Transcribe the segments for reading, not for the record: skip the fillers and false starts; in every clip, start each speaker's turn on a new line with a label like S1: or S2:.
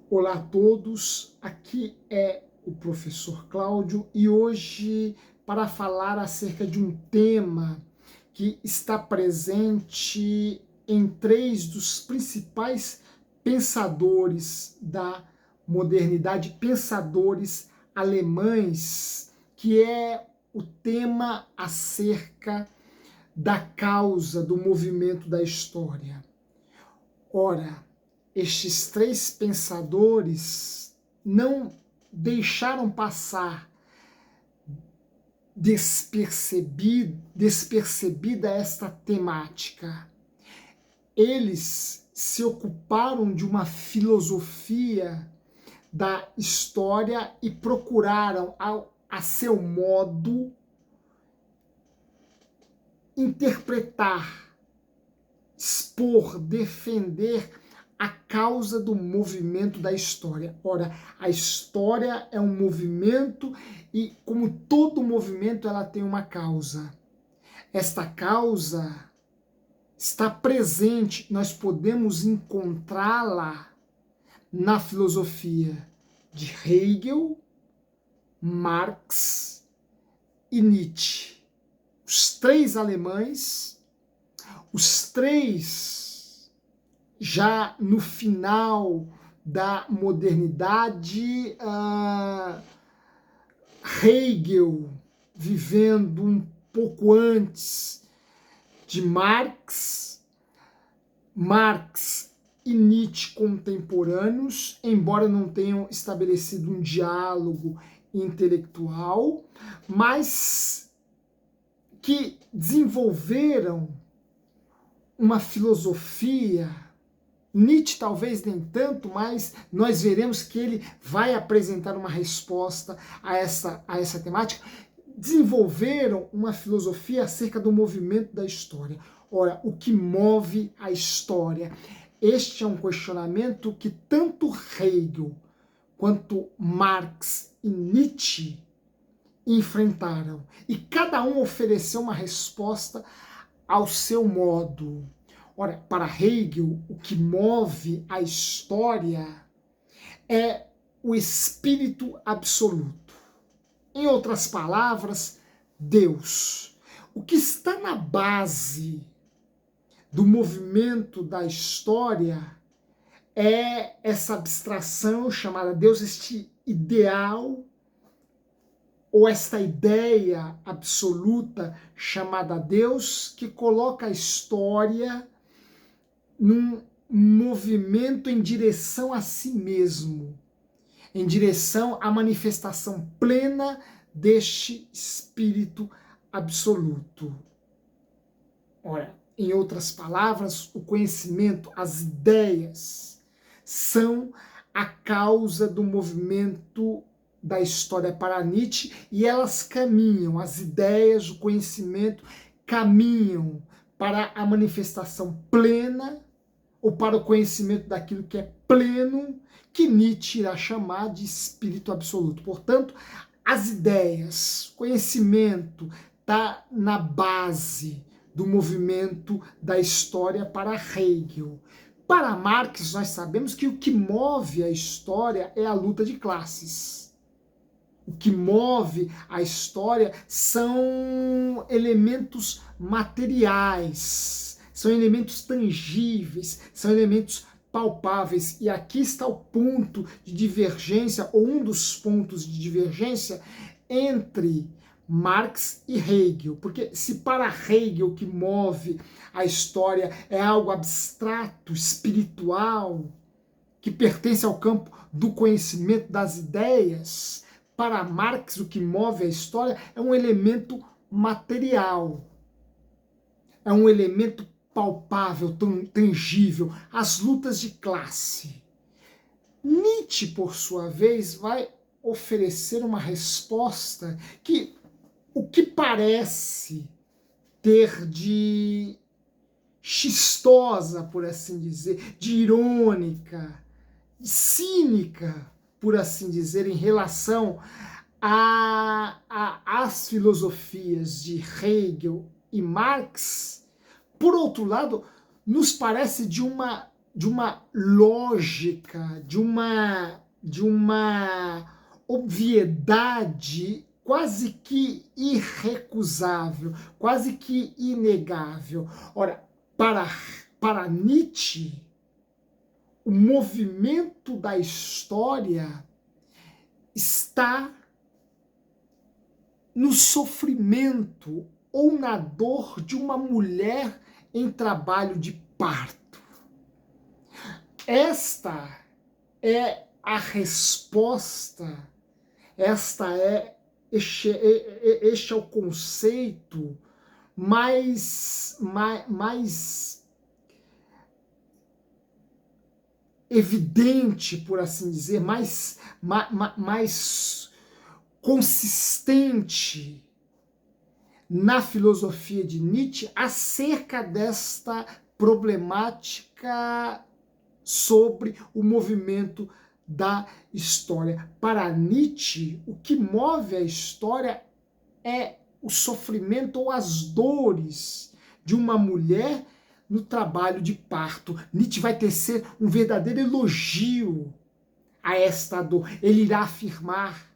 S1: Olá a todos, aqui é o professor Cláudio e hoje para falar acerca de um tema que está presente em três dos principais pensadores da modernidade, pensadores alemães, que é o tema acerca da causa do movimento da história. Ora, estes três pensadores não deixaram passar despercebida esta temática. Eles se ocuparam de uma filosofia da história e procuraram, a seu modo, interpretar, expor, defender a causa do movimento da história. Ora, a história é um movimento e, como todo movimento, ela tem uma causa. Esta causa está presente, nós podemos encontrá-la na filosofia de Hegel, Marx e Nietzsche. Os três alemães, os três já no final da modernidade, Hegel vivendo um pouco antes de Marx e Nietzsche contemporâneos, embora não tenham estabelecido um diálogo intelectual, mas que desenvolveram uma filosofia. Nietzsche talvez nem tanto, mas nós veremos que ele vai apresentar uma resposta a essa temática. Desenvolveram uma filosofia acerca do movimento da história. Ora, o que move a história? Este é um questionamento que tanto Hegel quanto Marx e Nietzsche enfrentaram. E cada um ofereceu uma resposta ao seu modo. Ora, para Hegel, o que move a história é o espírito absoluto. Em outras palavras, Deus. O que está na base do movimento da história é essa abstração chamada Deus, este ideal ou esta ideia absoluta chamada Deus, que coloca a história num movimento em direção a si mesmo, em direção à manifestação plena deste espírito absoluto. Ora, em outras palavras, o conhecimento, as ideias, são a causa do movimento da história para Nietzsche, e elas caminham, as ideias, o conhecimento caminham para a manifestação plena, ou para o conhecimento daquilo que é pleno, que Nietzsche irá chamar de espírito absoluto. Portanto, as ideias, conhecimento está na base do movimento da história para Hegel. Para Marx, nós sabemos que o que move a história é a luta de classes. O que move a história são elementos materiais, são elementos tangíveis, são elementos palpáveis. E aqui está o ponto de divergência, ou um dos pontos de divergência entre Marx e Hegel. Porque se para Hegel o que move a história é algo abstrato, espiritual, que pertence ao campo do conhecimento das ideias, para Marx o que move a história é um elemento material, é um elemento palpável, tangível, as lutas de classe. Nietzsche, por sua vez, vai oferecer uma resposta que o que parece ter de chistosa, por assim dizer, de irônica, de cínica, por assim dizer, em relação às filosofias de Hegel e Marx, por outro lado, nos parece de uma lógica, de uma obviedade quase que irrecusável, quase que inegável. Ora, para Nietzsche, o movimento da história está no sofrimento ou na dor de uma mulher em trabalho de parto. Esta é a resposta, este é o conceito mais evidente, por assim dizer, mais consistente na filosofia de Nietzsche acerca desta problemática sobre o movimento da história. Para Nietzsche, o que move a história é o sofrimento ou as dores de uma mulher no trabalho de parto. Nietzsche vai tecer um verdadeiro elogio a esta dor. Ele irá afirmar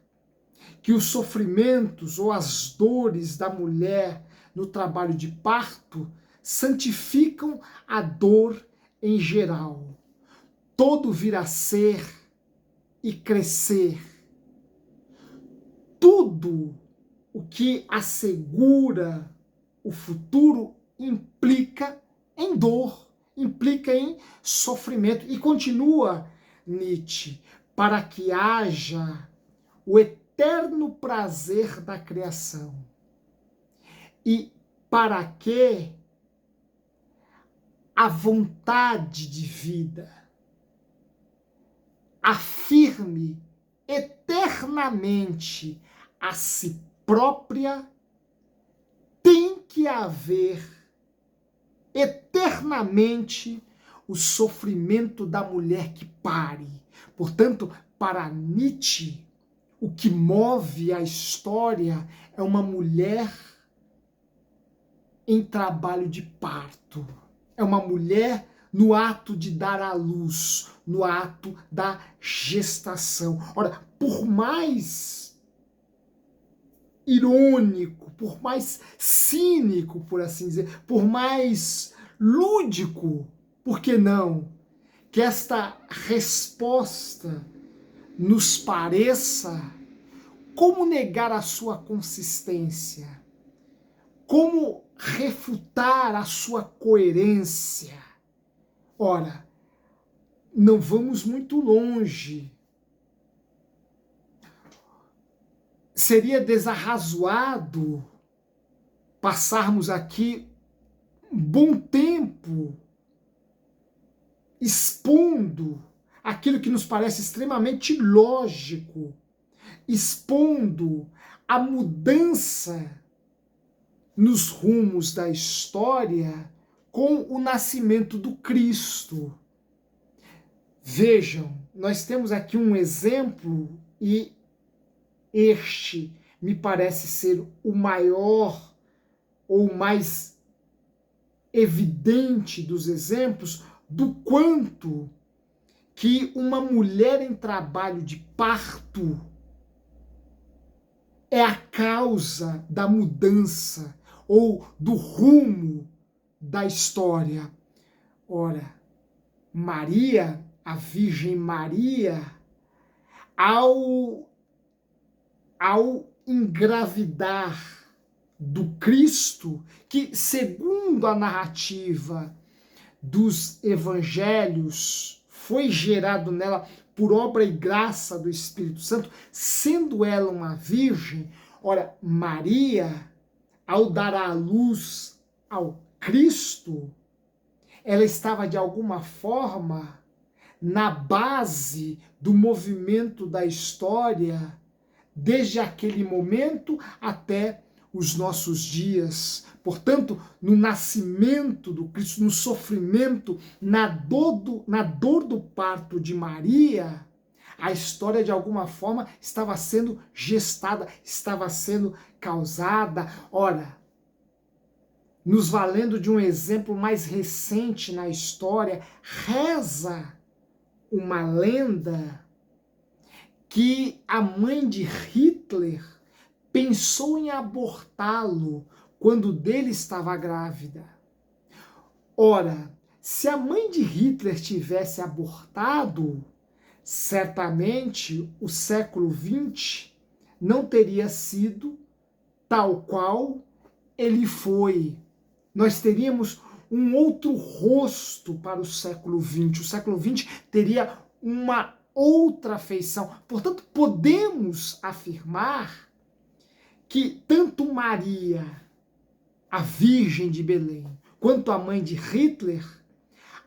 S1: que os sofrimentos ou as dores da mulher no trabalho de parto santificam a dor em geral. Todo vir a ser e crescer. Tudo o que assegura o futuro implica em dor, implica em sofrimento. E continua Nietzsche, para que haja o eterno prazer da criação. E para que a vontade de vida afirme eternamente a si própria, tem que haver eternamente o sofrimento da mulher que pare. Portanto, para Nietzsche, o que move a história é uma mulher em trabalho de parto. É uma mulher no ato de dar à luz, no ato da gestação. Ora, por mais irônico, por mais cínico, por assim dizer, por mais lúdico, por que não, que esta resposta nos pareça, como negar a sua consistência? Como refutar a sua coerência? Ora, não vamos muito longe. Seria desarrazoado passarmos aqui um bom tempo expondo aquilo que nos parece extremamente lógico, expondo a mudança nos rumos da história com o nascimento do Cristo. Vejam, nós temos aqui um exemplo e este me parece ser o maior ou o mais evidente dos exemplos do quanto que uma mulher em trabalho de parto é a causa da mudança ou do rumo da história. Ora, Maria, a Virgem Maria, ao engravidar do Cristo, que segundo a narrativa dos evangelhos foi gerado nela por obra e graça do Espírito Santo, sendo ela uma virgem, ora, Maria, ao dar à luz ao Cristo, ela estava de alguma forma na base do movimento da história, desde aquele momento até os nossos dias. Portanto, no nascimento do Cristo, no sofrimento, na dor do parto de Maria, a história de alguma forma estava sendo gestada, estava sendo causada. Ora, nos valendo de um exemplo mais recente na história, reza uma lenda que a mãe de Hitler pensou em abortá-lo quando dele estava grávida. Ora, se a mãe de Hitler tivesse abortado, certamente o século XX não teria sido tal qual ele foi. Nós teríamos um outro rosto para o século XX. O século XX teria uma outra feição. Portanto, podemos afirmar que tanto Maria, a Virgem de Belém, quanto a mãe de Hitler,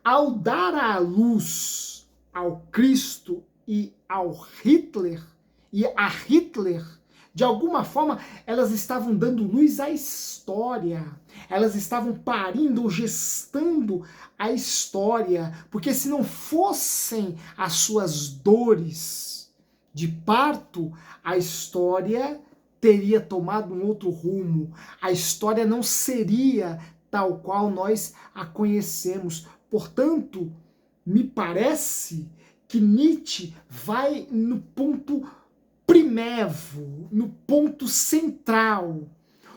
S1: ao dar à luz ao Cristo e ao Hitler, e a Hitler, de alguma forma, elas estavam dando luz à história. Elas estavam parindo ou gestando a história. Porque se não fossem as suas dores de parto, a história teria tomado um outro rumo. A história não seria tal qual nós a conhecemos. Portanto, me parece que Nietzsche vai no ponto primevo, no ponto central,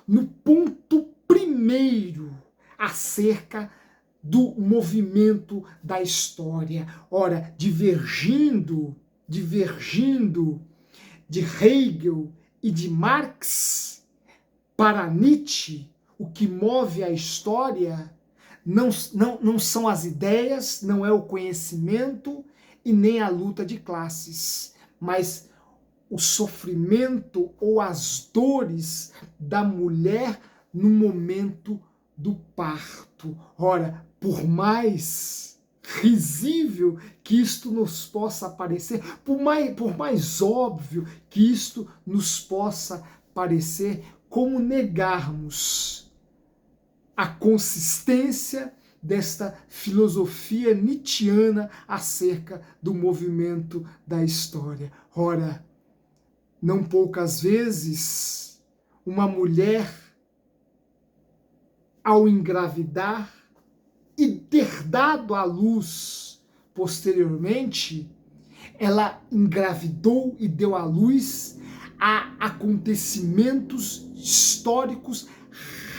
S1: no ponto primeiro acerca do movimento da história. Ora, divergindo de Hegel e de Marx, para Nietzsche, o que move a história não são as ideias, não é o conhecimento e nem a luta de classes, mas o sofrimento ou as dores da mulher no momento do parto. Ora, por mais risível que isto nos possa parecer, por mais óbvio que isto nos possa parecer, como negarmos a consistência desta filosofia nietzschiana acerca do movimento da história? Ora, não poucas vezes, uma mulher, ao engravidar e ter dado à luz posteriormente, ela engravidou e deu à luz a acontecimentos históricos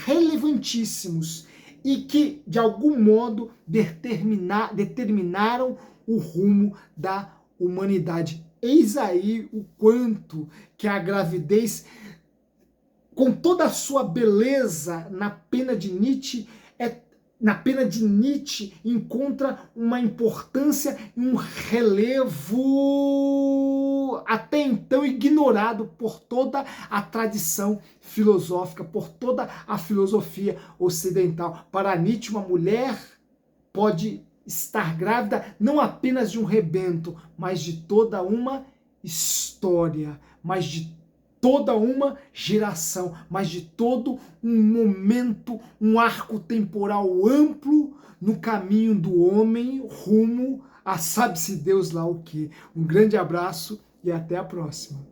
S1: relevantíssimos e que, de algum modo, determinaram o rumo da humanidade. Eis aí o quanto que a gravidez, com toda a sua beleza, na pena de Nietzsche, encontra uma importância e um relevo até então ignorado por toda a tradição filosófica, por toda a filosofia ocidental. Para Nietzsche, uma mulher pode estar grávida não apenas de um rebento, mas de toda uma história, mas de toda uma geração, mas de todo um momento, um arco temporal amplo no caminho do homem rumo a sabe-se Deus lá o quê. Um grande abraço e até a próxima.